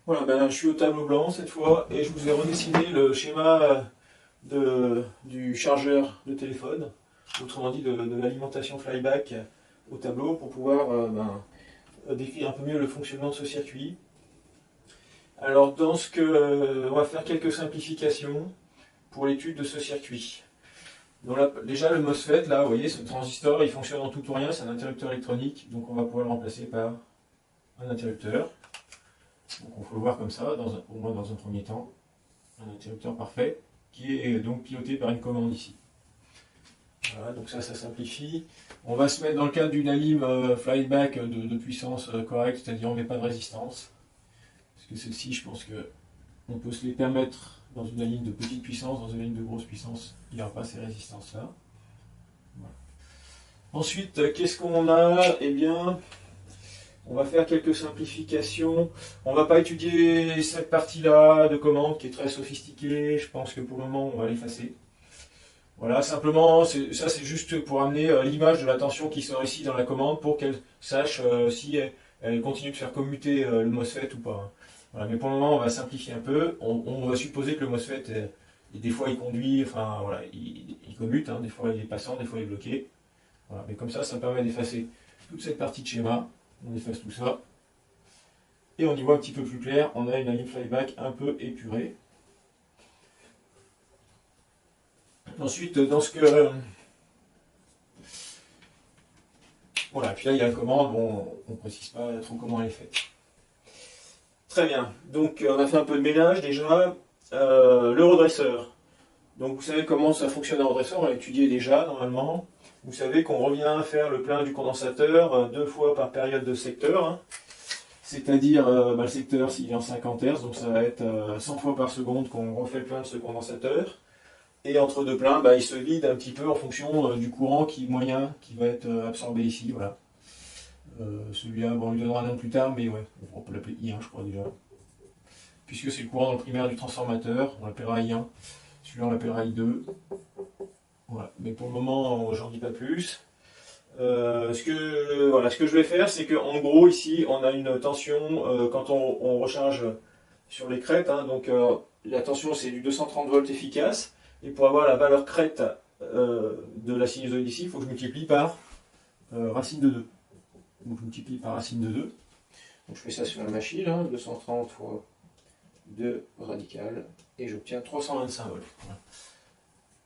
Voilà, ben là, je suis au tableau blanc cette fois et je vous ai redessiné le schéma du chargeur de téléphone, autrement dit de l'alimentation flyback au tableau pour pouvoir décrire un peu mieux le fonctionnement de ce circuit. Alors on va faire quelques simplifications pour l'étude de ce circuit. Donc là, déjà le MOSFET, là, vous voyez, ce transistor, il fonctionne en tout ou rien, c'est un interrupteur électronique, donc on va pouvoir le remplacer par un interrupteur. Donc on peut le voir comme ça, au moins dans un premier temps, un interrupteur parfait, qui est donc piloté par une commande ici. Voilà, donc ça simplifie. On va se mettre dans le cadre d'une alim flyback de puissance correcte, c'est-à-dire on ne met pas de résistance. Parce que celle-ci, je pense qu'on peut se les permettre dans une alim de petite puissance, dans une alim de grosse puissance, il n'y aura pas ces résistances-là. Voilà. Ensuite, qu'est-ce qu'on a? Eh bien, on va faire quelques simplifications. On ne va pas étudier cette partie-là de commande qui est très sophistiquée. Je pense que pour le moment, on va l'effacer. Voilà, simplement, ça c'est juste pour amener l'image de la tension qui sort ici dans la commande pour qu'elle sache si elle continue de faire commuter le MOSFET ou pas. Voilà, mais pour le moment, on va simplifier un peu. On va supposer que le MOSFET, des fois il conduit, enfin voilà, il commute, hein, des fois il est passant, des fois il est bloqué. Voilà, mais comme ça me permet d'effacer toute cette partie de schéma. On efface tout ça. Et on y voit un petit peu plus clair, on a une alim flyback un peu épurée. Ensuite, voilà, puis là il y a la commande, bon, on ne précise pas trop comment elle est faite. Très bien, donc on a fait un peu de ménage déjà. Le redresseur. Donc vous savez comment ça fonctionne un redresseur, on l'a étudié déjà normalement. Vous savez qu'on revient faire le plein du condensateur 2 fois par période de secteur. Hein. C'est-à-dire le secteur s'il est en 50 Hz, donc ça va être 100 fois par seconde qu'on refait le plein de ce condensateur. Et entre deux pleins, il se vide un petit peu en fonction du courant moyen qui va être absorbé ici. Voilà. Celui-là, bon, on lui donnera un nom plus tard, mais ouais, on peut l'appeler I1 je crois déjà. Puisque c'est le courant dans le primaire du transformateur, on l'appellera I1. Celui-là on l'appellera I2. Voilà. Mais pour le moment, j'en dis pas plus. Ce que je vais faire, c'est qu'en gros, ici, on a une tension quand on recharge sur les crêtes. Hein, donc, la tension, c'est du 230 volts efficace. Et pour avoir la valeur crête de la sinusoïde ici, il faut que je multiplie par racine de 2. Donc, je multiplie par racine de 2. Donc, je fais ça sur la machine, hein, 230 fois 2 radical. Et j'obtiens 325 volts. Voilà.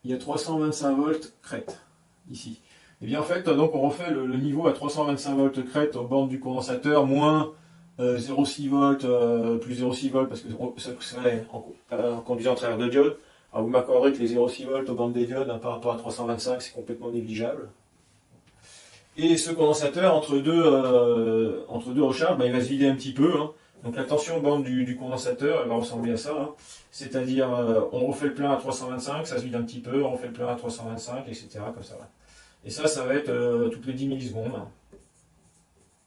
Il y a 325 volts crête, ici. Et bien en fait, donc on refait le niveau à 325 volts crête aux bornes du condensateur, moins 0,6 volts, plus 0,6 volts, parce que ça serait en conduisant à travers deux diodes. Alors vous m'accorderez que les 0,6 volts aux bornes des diodes, hein, par rapport à 325, c'est complètement négligeable. Et ce condensateur, entre deux recharges, il va se vider un petit peu. Hein. Donc la tension bande du condensateur, elle va ressembler à ça. Hein. C'est-à-dire, on refait le plein à 325, ça se vide un petit peu, on refait le plein à 325, etc. Comme ça. Et ça va être toutes les 10 millisecondes. Hein.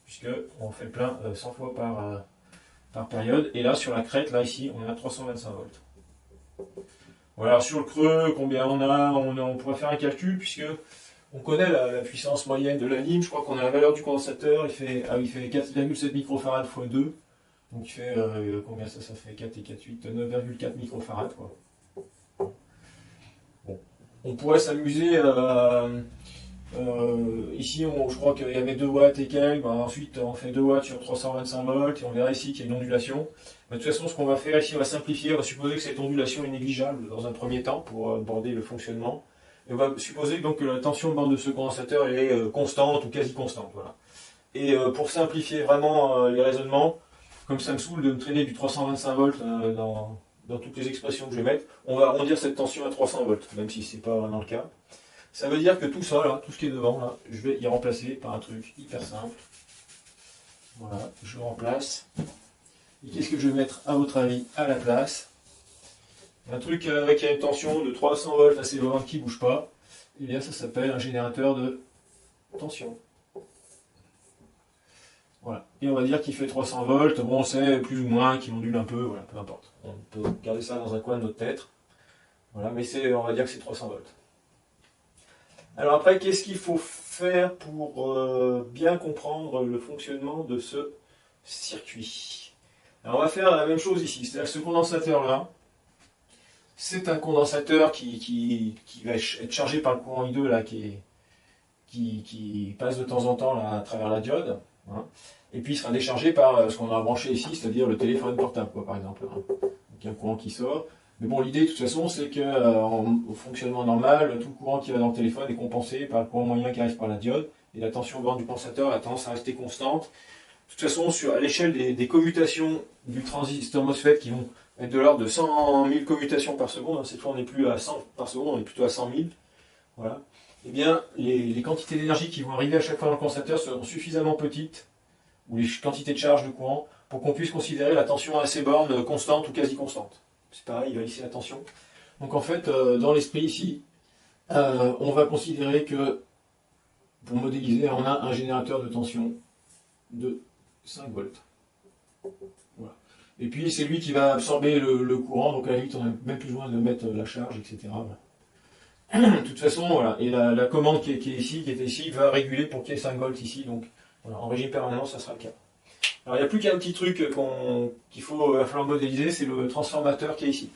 Puisque on fait le plein 100 fois par période. Et là, sur la crête, là, ici, on est à 325 volts. Voilà, sur le creux, combien on a, on pourrait faire un calcul, puisque on connaît la puissance moyenne de la ligne. Je crois qu'on a la valeur du condensateur, il fait 4,7 microfarads x 2. Donc il fait, combien ça fait 4 et 4, 8, 9,4 microfarads. Quoi. Bon. On pourrait s'amuser ici, je crois qu'il y avait 2 watts et quelques. Ensuite, on fait 2 watts sur 325 volts et on verra ici qu'il y a une ondulation. De toute façon, ce qu'on va faire ici, on va simplifier. On va supposer que cette ondulation est négligeable dans un premier temps pour aborder le fonctionnement. Et on va supposer donc que la tension de bande de ce condensateur est constante ou quasi constante. Voilà. Et pour simplifier vraiment les raisonnements, comme ça me saoule de me traîner du 325 volts dans toutes les expressions que je vais mettre, on va arrondir cette tension à 300 volts, même si ce n'est pas vraiment le cas. Ça veut dire que tout ça, là, tout ce qui est devant, là, je vais y remplacer par un truc hyper simple. Voilà, je remplace. Et qu'est-ce que je vais mettre, à votre avis, à la place? Un truc avec une tension de 300 volts assez loin qui ne bouge pas, et bien ça s'appelle un générateur de tension. Voilà. Et on va dire qu'il fait 300 volts, bon c'est plus ou moins, qu'il ondule un peu, voilà, peu importe. On peut garder ça dans un coin de notre tête. Voilà, mais on va dire que c'est 300 volts. Alors après, qu'est-ce qu'il faut faire pour bien comprendre le fonctionnement de ce circuit? Alors on va faire la même chose ici, c'est-à-dire que ce condensateur-là, c'est un condensateur qui va être chargé par le courant I2 là, qui passe de temps en temps là, à travers la diode. Hein. Et puis il sera déchargé par ce qu'on a branché ici, c'est-à-dire le téléphone portable, quoi, par exemple. Hein. Donc il y a un courant qui sort. Mais bon, l'idée de toute façon, c'est que au fonctionnement normal, tout le courant qui va dans le téléphone est compensé par le courant moyen qui arrive par la diode. Et la tension borne du condensateur a tendance à rester constante. De toute façon, à l'échelle des commutations du transistor MOSFET qui vont être de l'ordre de 100 000 commutations par seconde, hein, cette fois on n'est plus à 100 par seconde, on est plutôt à 100 000. Voilà. Eh bien, les quantités d'énergie qui vont arriver à chaque fois dans le condensateur seront suffisamment petites, ou les quantités de charge de courant, pour qu'on puisse considérer la tension à ces bornes constante ou quasi constante. C'est pareil, ici la tension. Donc en fait, dans l'esprit ici, on va considérer que, pour modéliser, on a un générateur de tension de 5 volts. Voilà. Et puis c'est lui qui va absorber le courant, donc à la limite on n'a même plus besoin de mettre la charge, etc. Voilà. De toute façon, voilà. Et la commande qui était ici, va réguler pour qu'il y ait 5 volts ici, donc voilà, en régime permanent ça sera le cas. Alors il n'y a plus qu'un petit truc qu'il va falloir modéliser, c'est le transformateur qui est ici.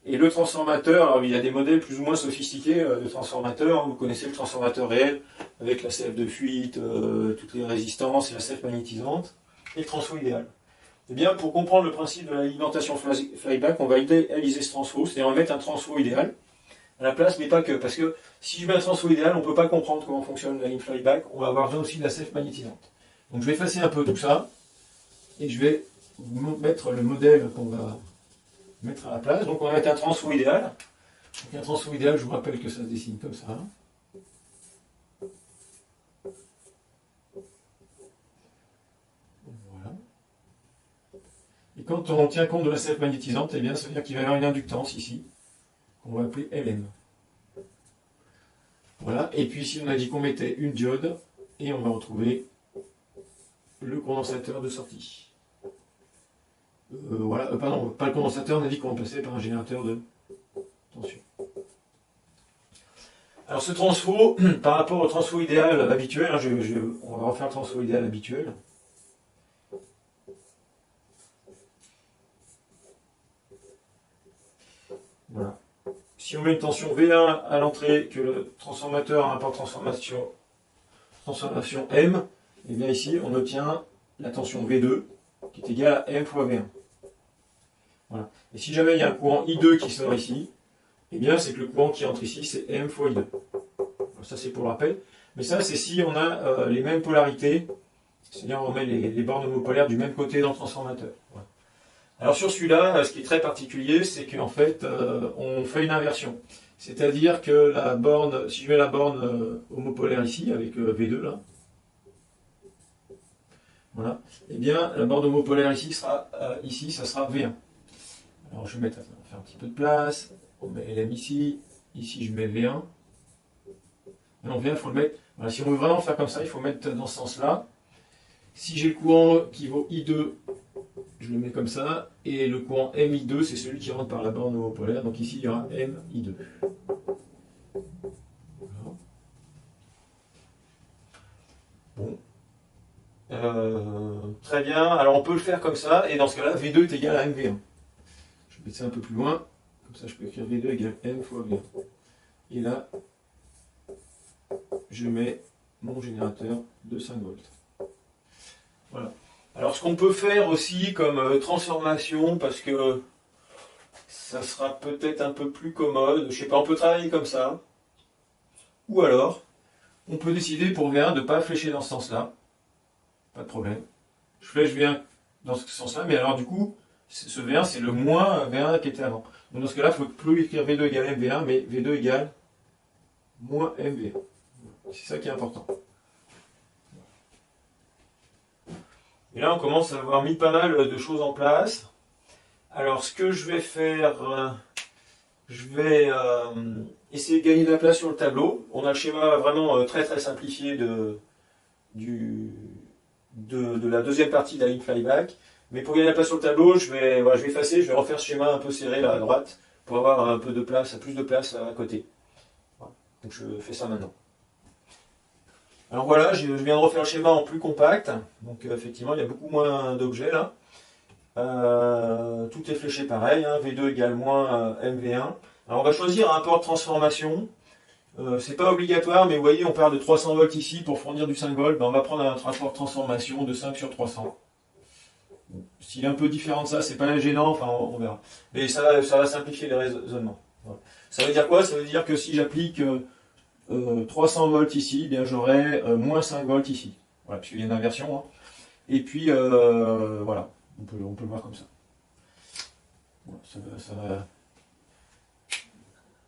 Et le transformateur, alors il y a des modèles plus ou moins sophistiqués de transformateurs. Vous connaissez le transformateur réel avec la CF de fuite, toutes les résistances et la CF magnétisante, et le transfo idéal. Eh bien, pour comprendre le principe de l'alimentation flyback, on va idéaliser ce transfo, c'est-à-dire on va mettre un transfo idéal à la place, mais pas que, parce que si je mets un transfo idéal, on ne peut pas comprendre comment fonctionne la ligne flyback, on va avoir besoin aussi de la CF magnétisante. Donc je vais effacer un peu tout ça, et je vais vous mettre le modèle qu'on va mettre à la place. Donc on va mettre un transfo idéal. Donc un transfo idéal, je vous rappelle que ça se dessine comme ça. Voilà. Et quand on tient compte de la CF magnétisante, eh bien, ça veut dire qu'il va y avoir une inductance ici, qu'on va appeler LM. Voilà. Et puis ici, on a dit qu'on mettait une diode, et on va retrouver le condensateur de sortie. Voilà, pardon, pas le condensateur, on a dit qu'on remplaçait par un générateur de tension. Alors ce transfo, par rapport au transfo idéal habituel, hein, on va refaire le transfo idéal habituel. Voilà. Si on met une tension V1 à l'entrée, que le transformateur a un rapport transformation M, et bien ici on obtient la tension V2 qui est égale à M fois V1. Voilà. Et si jamais il y a un courant I2 qui sort ici, eh bien c'est que le courant qui entre ici c'est M fois I2. Ça c'est pour le rappel. Mais ça c'est si on a les mêmes polarités, c'est-à-dire on met les bornes homopolaires du même côté dans le transformateur. Voilà. Alors sur celui-là, ce qui est très particulier, c'est qu'en fait on fait une inversion. C'est-à-dire que la borne, si je mets la borne homopolaire ici, avec V2 là, voilà, eh bien la borne homopolaire ici sera ça sera V1. Alors je vais faire un petit peu de place, on met LM ici je mets V1. Alors V1, il faut le mettre, voilà, si on veut vraiment faire comme ça, il faut mettre dans ce sens-là. Si j'ai le courant qui vaut I2, je le mets comme ça, et le courant MI2, c'est celui qui rentre par la borne homopolaire, donc ici il y aura MI2. Voilà. Bon. Très bien, alors on peut le faire comme ça, et dans ce cas-là, V2 est égal à MV1. Je vais mettre ça un peu plus loin, comme ça je peux écrire V2 égale M fois V1. Et là, je mets mon générateur de 5 volts. Voilà. Alors ce qu'on peut faire aussi comme transformation, parce que ça sera peut-être un peu plus commode, je sais pas, on peut travailler comme ça, ou alors on peut décider pour V1 de ne pas flécher dans ce sens-là, pas de problème. Je flèche V1 dans ce sens-là, mais alors du coup, ce V1 c'est le moins V1 qui était avant. Donc dans ce cas-là, il ne faut plus écrire V2 égale MV1, mais V2 égale moins MV1. C'est ça qui est important. Et là, on commence à avoir mis pas mal de choses en place. Alors, ce que je vais faire, je vais essayer de gagner de la place sur le tableau. On a le schéma vraiment très très simplifié de la deuxième partie de la ligne flyback. Mais pour gagner de la place sur le tableau, je vais effacer, je vais refaire ce schéma un peu serré là à droite pour avoir un peu de place, plus de place à côté. Voilà. Donc je fais ça maintenant. Alors voilà, je viens de refaire le schéma en plus compact, donc effectivement il y a beaucoup moins d'objets là. Tout est fléché pareil, hein, V2 égale moins MV1. Alors on va choisir un port de transformation. C'est pas obligatoire, mais vous voyez, on parle de 300 volts ici pour fournir du 5 volts. Ben, on va prendre un rapport de transformation de 5 sur 300. S'il est un peu différent de ça, c'est pas gênant, enfin on verra. Mais ça va simplifier les raisonnements. Voilà. Ça veut dire quoi? Ça veut dire que si j'applique 300 volts ici, eh bien j'aurai moins 5 volts ici. Voilà, puisqu'il y a une inversion. Hein. Et puis voilà, on peut le voir comme ça. Voilà,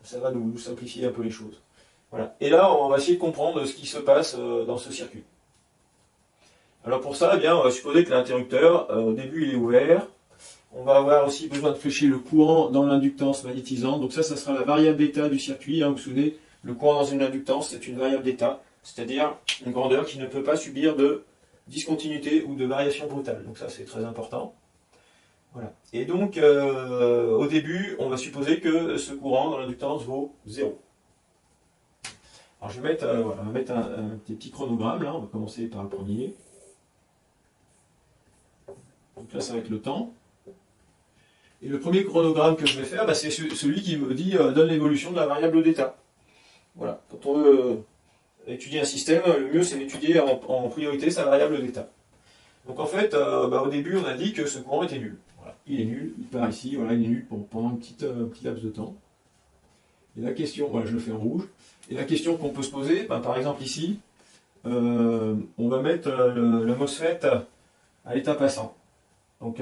ça va nous simplifier un peu les choses. Voilà. Et là, on va essayer de comprendre ce qui se passe dans ce circuit. Alors pour ça, eh bien, on va supposer que l'interrupteur, au début, il est ouvert. On va avoir aussi besoin de flécher le courant dans l'inductance magnétisante. Donc ça sera la variable d'état du circuit. Hein. Vous vous souvenez, le courant dans une inductance, c'est une variable d'état, c'est-à-dire une grandeur qui ne peut pas subir de discontinuité ou de variation brutale. Donc ça, c'est très important. Voilà. Et donc, au début, on va supposer que ce courant dans l'inductance vaut 0. Alors je vais mettre, voilà, on va mettre un petit chronogramme, là. On va commencer par le premier. Donc là, ça va être le temps. Et le premier chronogramme que je vais faire, bah, c'est celui qui me dit donne l'évolution de la variable d'état. Voilà. Quand on veut étudier un système, le mieux c'est d'étudier en priorité sa variable d'état. Donc en fait, bah, au début, on a dit que ce courant était nul. Voilà. Il est nul, il part ici, voilà, il est nul pendant un petit laps de temps. Et la question, voilà, je le fais en rouge. Et la question qu'on peut se poser, bah, par exemple ici, on va mettre le MOSFET à l'état passant. Donc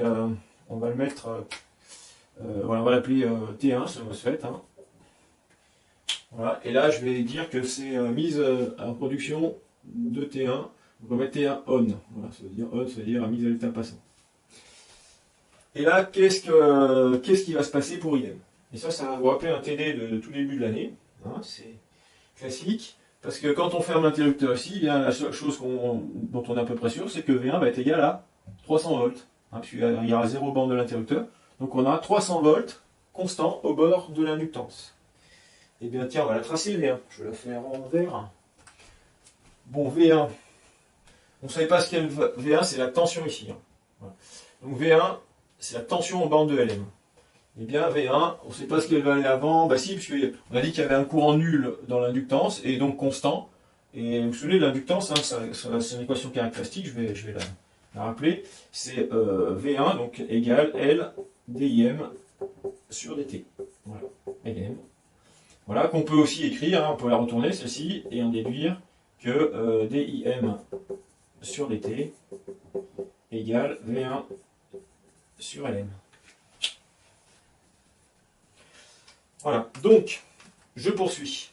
on va le mettre, voilà, on va l'appeler T1, ce MOSFET. Hein. Voilà. Et là, je vais dire que c'est mise en production de T1. On va mettre T1 on. Voilà, ça veut dire on, ça veut dire mise à l'état passant. Et là, qu'est-ce qui va se passer pour IM? Et ça va vous rappeler un TD de tout début de l'année. Hein, c'est classique. Parce que quand on ferme l'interrupteur ici, eh bien, la seule chose dont on est à peu près sûr, c'est que V1 va être égal à 300 volts. Hein, puisqu'il y aura 0 bande de l'interrupteur. Donc on a 300 volts constant au bord de l'inductance. Et bien tiens, on va la tracer V1. Je vais la faire en vert. Bon, V1. On ne savait pas ce qu'est V1, c'est la tension ici. Hein. Voilà. Donc V1, c'est la tension aux bandes de LM. Eh bien, V1, on ne sait pas ce qu'elle va aller avant. Bah si, puisqu'on a dit qu'il y avait un courant nul dans l'inductance, et donc constant. Et vous vous souvenez, l'inductance, hein, c'est une équation caractéristique, je vais la rappeler. C'est V1, donc égale L DIM sur dt. Voilà, LM. Voilà, qu'on peut aussi écrire, hein, on peut la retourner, celle-ci, et en déduire que DIM sur dt égale V1 sur LM. Voilà, donc, je poursuis.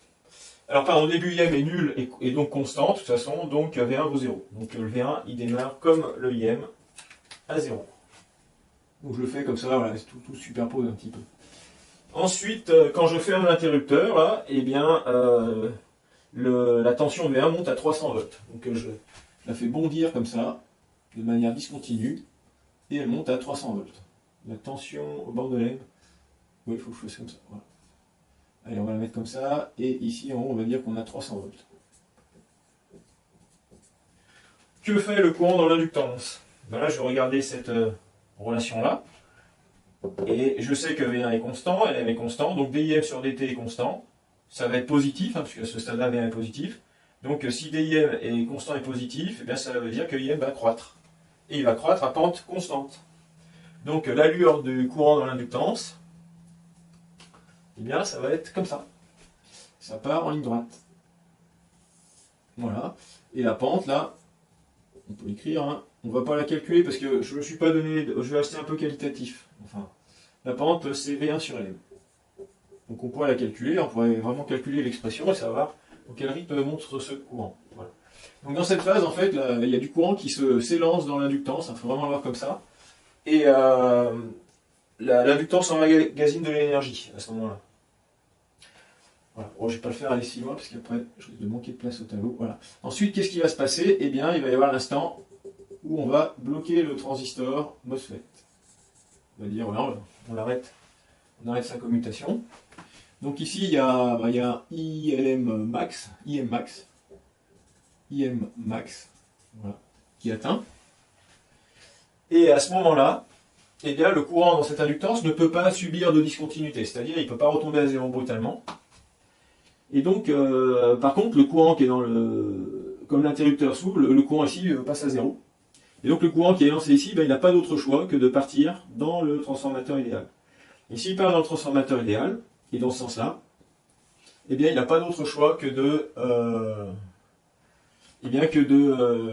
Alors, pardon, au début, IM est nul et donc constant, de toute façon, donc V1 vaut 0. Donc le V1, il démarre comme le IM à 0. Donc je le fais comme ça, voilà, tout superpose un petit peu. Ensuite, quand je ferme l'interrupteur, là, eh bien, la tension V1 monte à 300 volts. Donc je la fais bondir comme ça, de manière discontinue, et elle monte à 300 volts. La tension au bord de l'aime, oui, il faut que je fasse comme ça. Voilà. Allez, on va la mettre comme ça, et ici en haut, on va dire qu'on a 300 volts. Que fait le courant dans l'inductance? Ben là, je vais regarder cette relation-là, et je sais que V1 est constant, LM est constant, donc DIM sur dt est constant. Ça va être positif, hein, puisque à ce stade-là, V1 est positif. Donc si DIM est constant et positif, eh bien, ça veut dire que IM va croître. Et il va croître à pente constante. Donc l'allure du courant dans l'inductance, eh bien, ça va être comme ça. Ça part en ligne droite. Voilà. Et la pente, là, on peut l'écrire, hein. On ne va pas la calculer parce que je ne me suis pas donné, je vais rester un peu qualitatif. Enfin, la pente, c'est V1 sur LM. Donc on pourrait la calculer, on pourrait vraiment calculer l'expression et savoir dans quel rythme montre ce courant. Voilà. Donc dans cette phase, en fait, là, il y a du courant qui s'élance dans l'inductance, il faut vraiment le voir comme ça. Et l'inductance emmagasine de l'énergie à ce moment-là. Voilà. Bon, je ne vais pas le faire aller si loin, parce qu'après, je risque de manquer de place au tableau. Voilà. Ensuite, qu'est-ce qui va se passer? Eh bien, il va y avoir l'instant où on va bloquer le transistor MOSFET. On va dire, voilà, on arrête sa commutation. Donc ici, il y a IM max, voilà, qui est atteint. Et à ce moment-là, eh bien, le courant dans cette inductance ne peut pas subir de discontinuité, c'est-à-dire il ne peut pas retomber à zéro brutalement. Et donc, par contre, le courant qui est dans le... Comme l'interrupteur s'ouvre, le courant ici passe à zéro. Et donc le courant qui est lancé ici, ben, il n'a pas d'autre choix que de partir dans le transformateur idéal. Et s'il part dans le transformateur idéal, et dans ce sens-là, eh bien, il n'a pas d'autre choix que de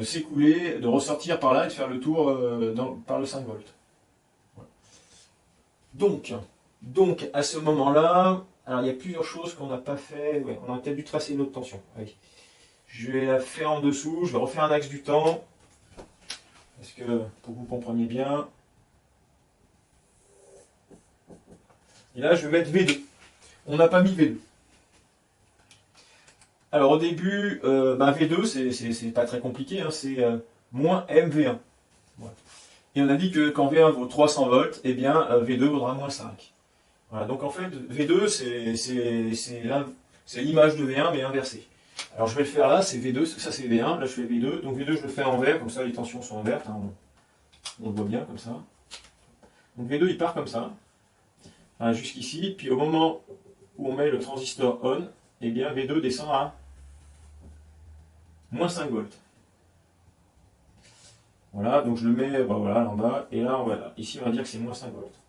s'écouler, de ressortir par là et de faire le tour par le 5 volts. Donc, à ce moment-là, alors il y a plusieurs choses qu'on n'a pas fait. Ouais, on aurait peut-être dû tracer une autre tension. Oui. Je vais la faire en dessous, je vais refaire un axe du temps. Parce que, pour que vous compreniez bien. Et là, je vais mettre V2. On n'a pas mis V2. Alors au début, V2, c'est pas très compliqué, hein, c'est moins MV1. Voilà. Et on a dit que quand V1 vaut 300 volts, eh bien V2 vaudra moins 5. Voilà, donc en fait, V2, c'est l'image de V1, mais inversée. Alors je vais le faire là, c'est V2, ça c'est V1, là je fais V2, donc V2 je le fais en vert, comme ça les tensions sont en vert, hein, on le voit bien comme ça. Donc V2 il part comme ça, hein, jusqu'ici, puis au moment où on met le transistor on, eh bien V2 descend à moins 5 volts. Voilà, donc je le mets voilà, en bas, et là, voilà, ici on va dire que c'est moins 5 volts.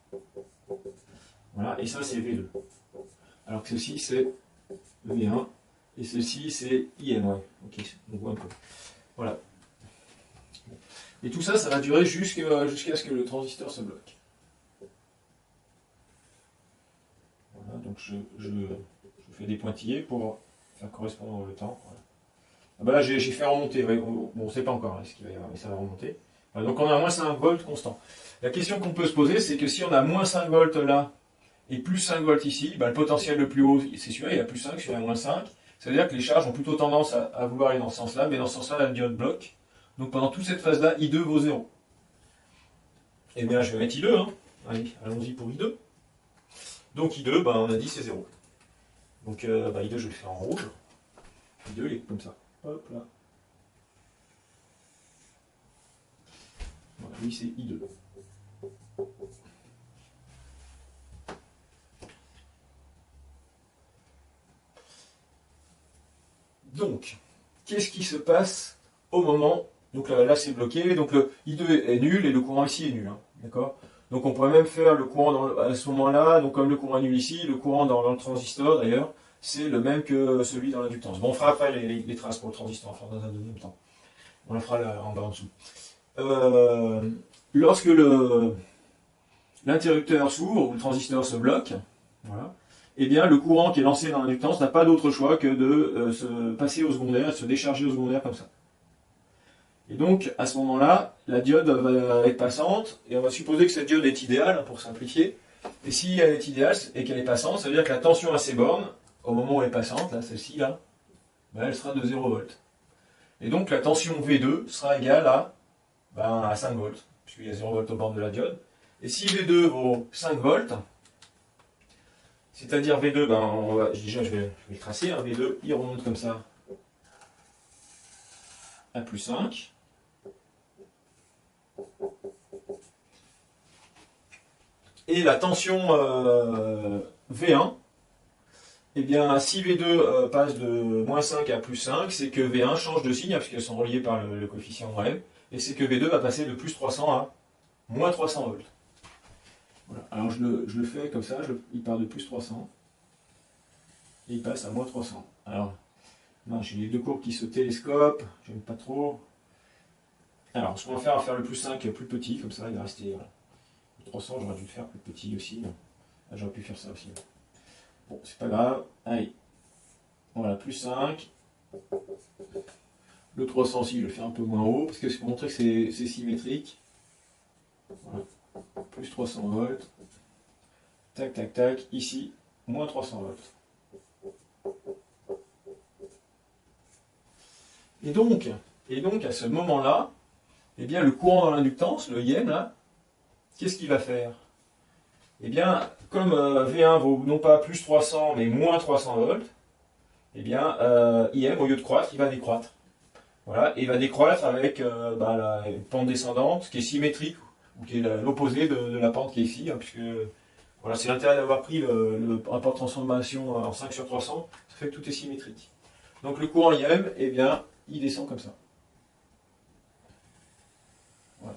Voilà, et ça c'est V2. Alors que ceci c'est V1, et ceci c'est IN, ouais, ok, on voit un peu. Voilà. Et tout ça, ça va durer jusqu'à ce que le transistor se bloque. Voilà, donc je fais des pointillés pour faire correspondre le temps. Voilà. Ah bah là j'ai fait remonter, ouais, bon on ne sait pas encore ce qu'il va y avoir, mais ça va remonter. Voilà, donc on a moins 5 volts constant. La question qu'on peut se poser, c'est que si on a moins 5 volts là, et plus 5 volts ici, bah, le potentiel le plus haut, c'est celui-là, il y a plus 5, celui-là moins 5. Ça veut dire que les charges ont plutôt tendance à vouloir aller dans ce sens-là, mais dans ce sens-là, la diode bloque. Donc pendant toute cette phase-là, I2 vaut 0. Eh bien, je vais mettre I2. Hein. Allez, allons-y pour I2. Donc I2, bah, on a dit c'est 0. Donc I2, je vais le faire en rouge. I2, il est comme ça. Hop là. Voilà, lui, c'est I2. Donc, qu'est-ce qui se passe au moment... Donc là c'est bloqué, donc le I2 est nul et le courant ici est nul. Hein, d'accord ? Donc on pourrait même faire le courant à ce moment-là, donc comme le courant est nul ici, le courant dans le transistor d'ailleurs, c'est le même que celui dans l'inductance. Bon, on fera après les traces pour le transistor, on fera dans un deuxième temps. On la fera là, en bas en dessous. Lorsque l'interrupteur s'ouvre ou le transistor se bloque, voilà, eh bien le courant qui est lancé dans l'inductance n'a pas d'autre choix que de se passer au secondaire, de se décharger au secondaire comme ça. Et donc, à ce moment-là, la diode va être passante, et on va supposer que cette diode est idéale, pour simplifier. Et si elle est idéale et qu'elle est passante, ça veut dire que la tension à ces bornes, au moment où elle est passante, là, celle-ci, là, ben, elle sera de 0 volts. Et donc, la tension V2 sera égale à 5 volts, puisqu'il y a 0 volts aux bornes de la diode. Et si V2 vaut 5 volts, c'est-à-dire V2, déjà je vais le tracer, hein, V2, il remonte comme ça à plus 5. Et la tension V1, eh bien, si V2 passe de moins 5 à plus 5, c'est que V1 change de signe, parce qu'elles sont reliées par le coefficient M, et c'est que V2 va passer de plus 300 à moins 300 volts. Voilà. Alors je le fais comme ça, il part de plus 300, et il passe à moins 300. Alors, j'ai les deux courbes qui se télescopent, j'aime pas trop. Alors, ce qu'on va faire, on va faire le plus 5 plus petit, comme ça, il va rester... Voilà. 300, j'aurais dû le faire plus petit aussi. Ah, j'aurais pu faire ça aussi. Bon, c'est pas grave. Allez. Voilà, plus 5. Le 300 aussi, je le fais un peu moins haut, parce que c'est pour montrer que c'est symétrique. Voilà. Plus 300 volts. Tac, tac, tac. Ici, moins 300 volts. Et donc à ce moment-là, eh bien, le courant dans l'inductance, le IM, là, qu'est-ce qu'il va faire? Eh bien, comme V1 vaut non pas plus 300, mais moins 300 volts, eh bien, IM, au lieu de croître, il va décroître. Voilà, et il va décroître avec la pente descendante, qui est symétrique ou qui est l'opposé de la pente qui est ici, hein, puisque voilà, c'est l'intérêt d'avoir pris le rapport de transformation en 5 sur 300, ça fait que tout est symétrique. Donc le courant IM, eh bien, il descend comme ça. Voilà.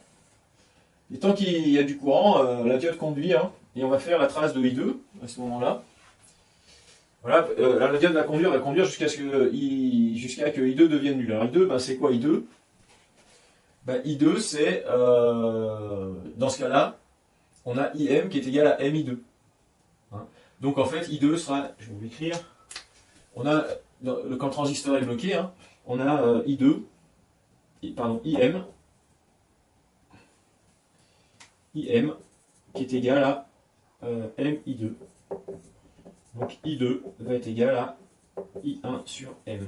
Et tant qu'il y a du courant, la diode conduit, hein, et on va faire la trace de I2 à ce moment-là. Voilà, la diode va conduire jusqu'à ce que I2 devienne nul. Alors I2, ben, c'est quoi I2? Ben, I2, c'est, dans ce cas-là, on a IM qui est égal à MI2. Hein. Donc en fait, I2 sera, je vais vous l'écrire, on a, quand le transistor est bloqué, hein, on a IM qui est égal à MI2. Donc I2 va être égal à I1 sur M.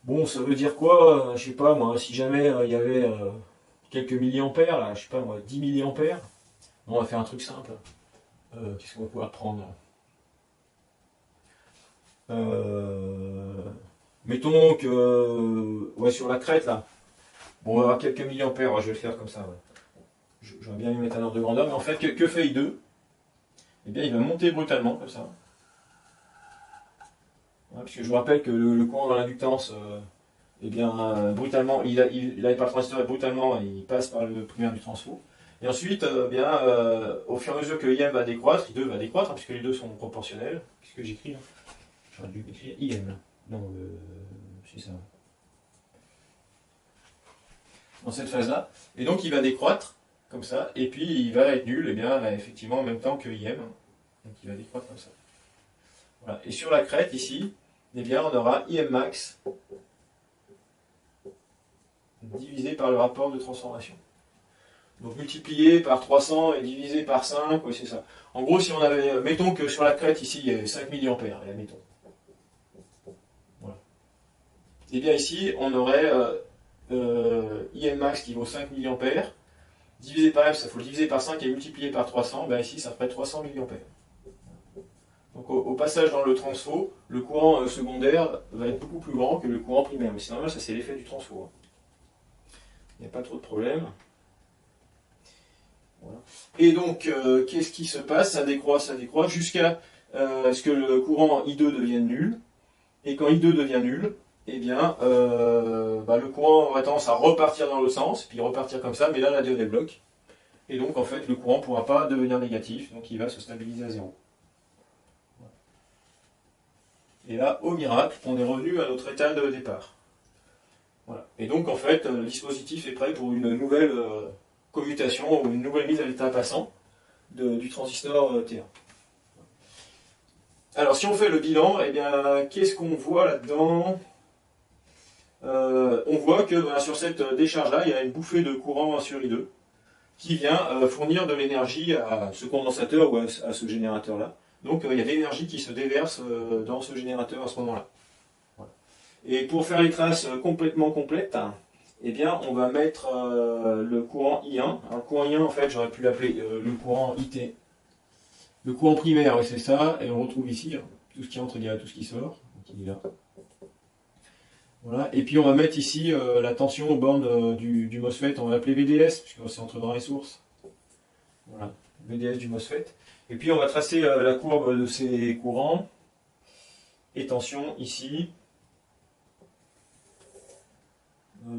Bon, ça veut dire quoi? Je sais pas moi, si jamais il y avait quelques milliampères, là, je sais pas moi, 10 milliampères, on va faire un truc simple. Qu'est-ce qu'on va pouvoir prendre? Mettons que ouais, sur la crête là, bon, on va avoir quelques milliampères, je vais le faire comme ça. Ouais. J'aurais bien aimé mettre un ordre de grandeur, mais en fait, que fait I2? Eh bien, il va monter brutalement, comme ça. Ouais, puisque je vous rappelle que le courant dans l'inductance, eh bien, brutalement, il arrive par le transistor et brutalement, il passe par le primaire du transfo. Et ensuite, bien, au fur et à mesure que IM va décroître, I2 va décroître, hein, puisque les deux sont proportionnels. Qu'est-ce que j'écris là? J'aurais dû écrire IM. Non, c'est ça. Dans cette phase-là. Et donc, il va décroître, comme ça, et puis il va être nul, et bien, effectivement, en même temps que IM. Donc, il va décroître comme ça. Voilà. Et sur la crête, ici, eh bien, on aura IM max divisé par le rapport de transformation. Donc multiplié par 300 et divisé par 5, oui c'est ça. En gros, si on avait, mettons que sur la crête ici, il y avait 5 milliampères, et admettons. Voilà. Et bien ici, on aurait IM max qui vaut 5 milliampères, divisé par M, ça faut le diviser par 5 et multiplié par 300, ben ici ça ferait 300 milliampères. Donc au passage dans le transfo, le courant secondaire va être beaucoup plus grand que le courant primaire. Mais c'est normal, ça c'est l'effet du transfo. Il n'y a pas trop de problème. Voilà. Et donc, qu'est-ce qui se passe? Ça décroît jusqu'à ce que le courant I2 devienne nul. Et quand I2 devient nul, eh bien, le courant aura tendance à repartir dans l'autre sens, puis repartir comme ça, mais là la diode est bloque. Et donc, en fait, le courant ne pourra pas devenir négatif, donc il va se stabiliser à 0. Et là, au miracle, on est revenu à notre état de départ. Voilà. Et donc, en fait, le dispositif est prêt pour une nouvelle commutation ou une nouvelle mise à l'état passant du transistor T1. Alors, si on fait le bilan, eh bien, qu'est-ce qu'on voit là-dedans? On voit que sur cette décharge-là, il y a une bouffée de courant sur I2 qui vient fournir de l'énergie à ce condensateur ou à ce générateur-là. Donc il y a de l'énergie qui se déverse dans ce générateur à ce moment-là. Voilà. Et pour faire les traces complètement complètes, eh bien, on va mettre le courant I1. Alors, le courant I1, en fait, j'aurais pu l'appeler le courant IT. Le courant primaire, oui, c'est ça, et on retrouve ici tout ce qui entre égale à tout ce qui sort. Donc il est là. Voilà. Et puis on va mettre ici la tension aux bornes du MOSFET, on va l'appeler VDS, puisque c'est entre drain et source. Voilà, VDS du MOSFET. Et puis on va tracer la courbe de ces courants et tension ici.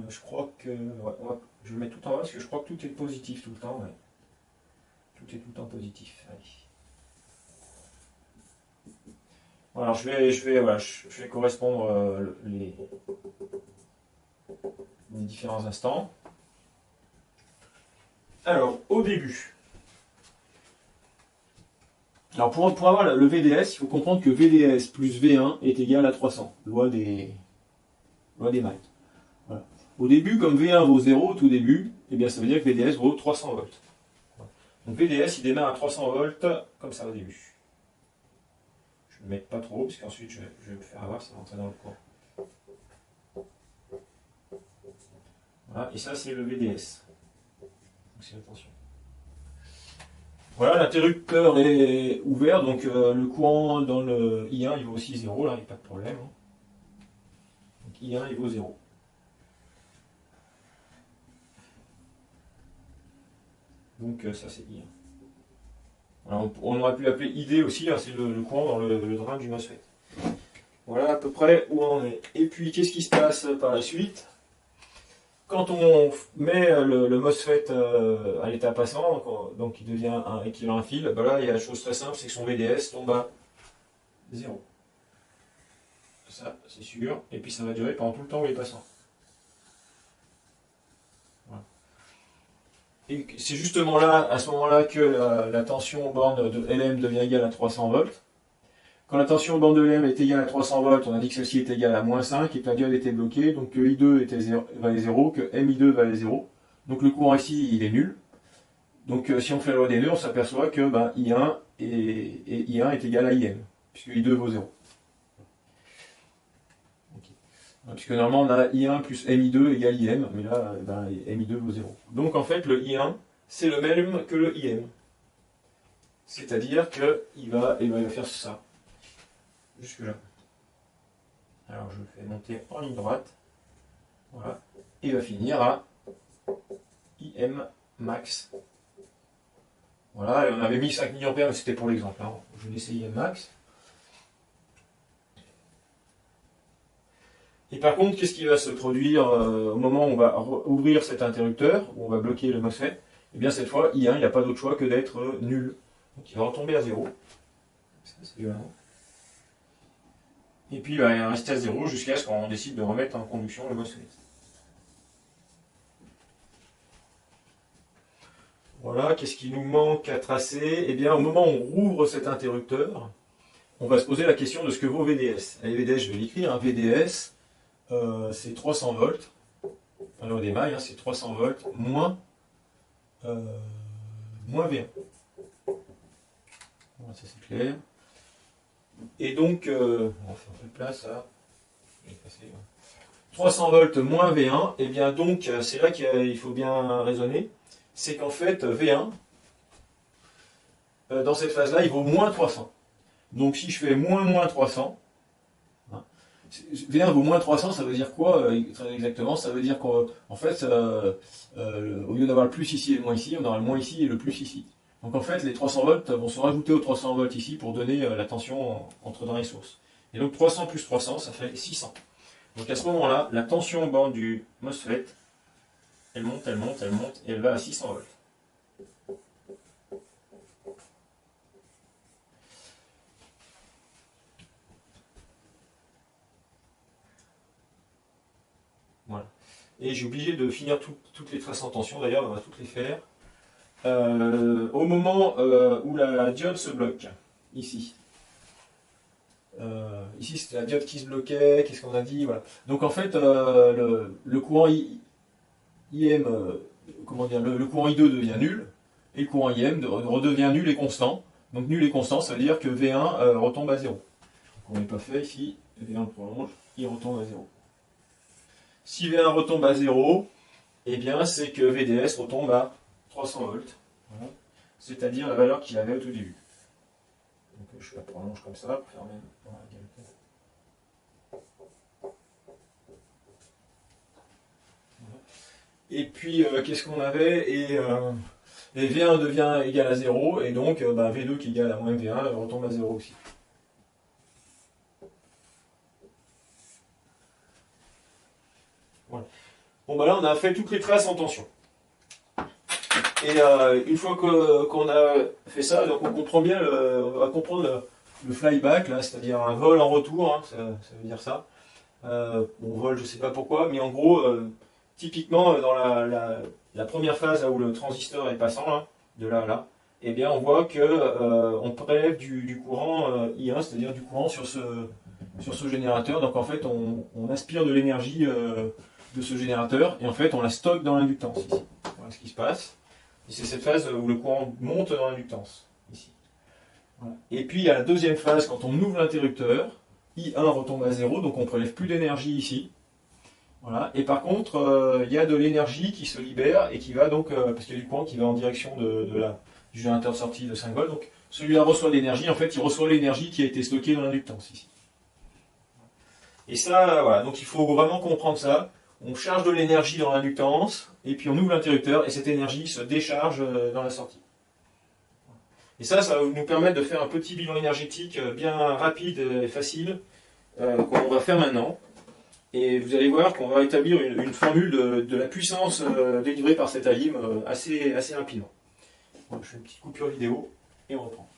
Je crois que... Ouais, je vais mettre tout en bas parce que je crois que tout est positif tout le temps. Ouais. Tout est tout le temps positif. Allez. Voilà, alors je vais correspondre les différents instants. Alors, au début... Alors pour avoir le VDS, il faut comprendre que VDS plus V1 est égal à 300, loi des maths. Voilà. Au début, comme V1 vaut 0 au tout début, eh bien ça veut dire que VDS vaut 300 volts. Donc VDS, il démarre à 300 volts, comme ça au début. Je ne le mets pas trop, parce qu'ensuite je vais me faire avoir, ça va rentrer dans le courant. Voilà, et ça c'est le VDS. Donc c'est l'attention. Voilà, l'interrupteur est ouvert, donc le courant dans le I1 il vaut aussi 0, là il n'y a pas de problème. Donc I1 il vaut 0. Donc ça c'est I1. Alors, on aurait pu l'appeler ID aussi, hein, c'est le courant dans le drain du MOSFET. Voilà à peu près où on est. Et puis qu'est-ce qui se passe par la suite? Quand on met le MOSFET à l'état passant, donc il devient un équivalent à fil, ben là il y a la chose très simple, c'est que son VDS tombe à 0. Ça c'est sûr, et puis ça va durer pendant tout le temps où il est passant. Voilà. Et c'est justement là, à ce moment-là, que la tension borne de LM devient égale à 300 volts. Quand la tension borne de LM est égale à 300 volts, on a dit que celle-ci est égale à moins 5 et que la diode était bloquée, donc que I2 valait 0, que MI2 valait 0. Donc le courant ici, il est nul. Donc si on fait la loi des nœuds, on s'aperçoit que I1 et I1 est égal à IM, puisque I2 vaut 0. Okay. Puisque normalement on a I1 plus MI2 égale IM, mais là MI2 vaut 0. Donc en fait le I1 c'est le même que le IM. C'est-à-dire qu'il va faire ça. Jusque là. Alors je le fais monter en ligne droite. Voilà. Et il va finir à IM max. Voilà, et on avait mis 5 mA, mais c'était pour l'exemple. Hein. Je vais laisser IM max. Et par contre, qu'est-ce qui va se produire au moment où on va ouvrir cet interrupteur, où on va bloquer le MOSFET? Eh bien cette fois, I1, il n'y a pas d'autre choix que d'être nul. Donc il va retomber à 0. Ça, c'est violent. Et puis il va rester à 0 jusqu'à ce qu'on décide de remettre en conduction le MOSFET. Voilà, qu'est-ce qui nous manque à tracer? Eh bien, au moment où on rouvre cet interrupteur, on va se poser la question de ce que vaut VDS. Allez, VDS, je vais l'écrire. Hein. VDS, c'est 300 volts. Alors, des mailles, hein, c'est 300 volts moins V1. Voilà, ça c'est clair. Et donc, on va faire un peu de place là. 300 volts moins V1, et bien donc, c'est là qu'il faut bien raisonner. C'est qu'en fait, V1, dans cette phase-là, il vaut moins 300. Donc si je fais moins 300, hein, V1 vaut moins 300, ça veut dire quoi très exactement? Ça veut dire qu'en fait, au lieu d'avoir le plus ici et le moins ici, on aura le moins ici et le plus ici. Donc en fait, les 300 volts vont se rajouter aux 300 volts ici pour donner la tension entre drain et source. Et donc 300 plus 300, ça fait 600. Donc à ce moment-là, la tension borne du MOSFET, elle monte, et elle va à 600 volts. Voilà. Et j'ai oublié de finir toutes les traces en tension, d'ailleurs, on va toutes les faire. Au moment où la diode se bloque, ici. Ici, c'était la diode qui se bloquait, qu'est-ce qu'on a dit, voilà. Donc en fait, le courant IM, comment dire, le courant I2 devient nul, et le courant IM redevient nul et constant. Donc nul et constant, ça veut dire que V1 retombe à 0. Donc on n'est pas fait ici, V1 prolonge, il retombe à 0. Si V1 retombe à 0, eh bien c'est que VDS retombe à 300 volts. Voilà. C'est-à-dire la valeur qu'il avait au tout début. Donc je la prolonge comme ça pour faire même. Voilà, et puis, qu'est-ce qu'on avait? Et V1 devient égal à 0, et donc V2 qui est égal à moins V1 retombe à 0 aussi. Voilà. Bon, là, on a fait toutes les traces en tension. Et une fois qu'on a fait ça, donc on comprend bien, on va comprendre le flyback, là, c'est-à-dire un vol en retour, hein, ça veut dire ça. Bon, vol, je ne sais pas pourquoi, mais en gros, typiquement, dans la première phase là, où le transistor est passant, là, de là à là, eh bien, on voit que on prélève du courant I1, c'est-à-dire du courant sur ce générateur. Donc en fait, on aspire de l'énergie de ce générateur, et en fait, on la stocke dans l'inductance ici. Voilà ce qui se passe. Et c'est cette phase où le courant monte dans l'inductance, ici. Voilà. Et puis, il y a la deuxième phase, quand on ouvre l'interrupteur, I1 retombe à 0, donc on ne prélève plus d'énergie ici. Voilà. Et par contre, il y a de l'énergie qui se libère et qui va donc, parce qu'il y a du courant qui va en direction du générateur sorti de 5 volts, donc celui-là reçoit l'énergie, en fait il reçoit l'énergie qui a été stockée dans l'inductance ici. Et ça, voilà, donc il faut vraiment comprendre ça. On charge de l'énergie dans l'inductance, et puis on ouvre l'interrupteur, et cette énergie se décharge dans la sortie. Et ça va nous permettre de faire un petit bilan énergétique bien rapide et facile, qu'on va faire maintenant. Et vous allez voir qu'on va établir une formule de la puissance délivrée par cette alim assez rapidement. Bon, je fais une petite coupure vidéo, et on reprend.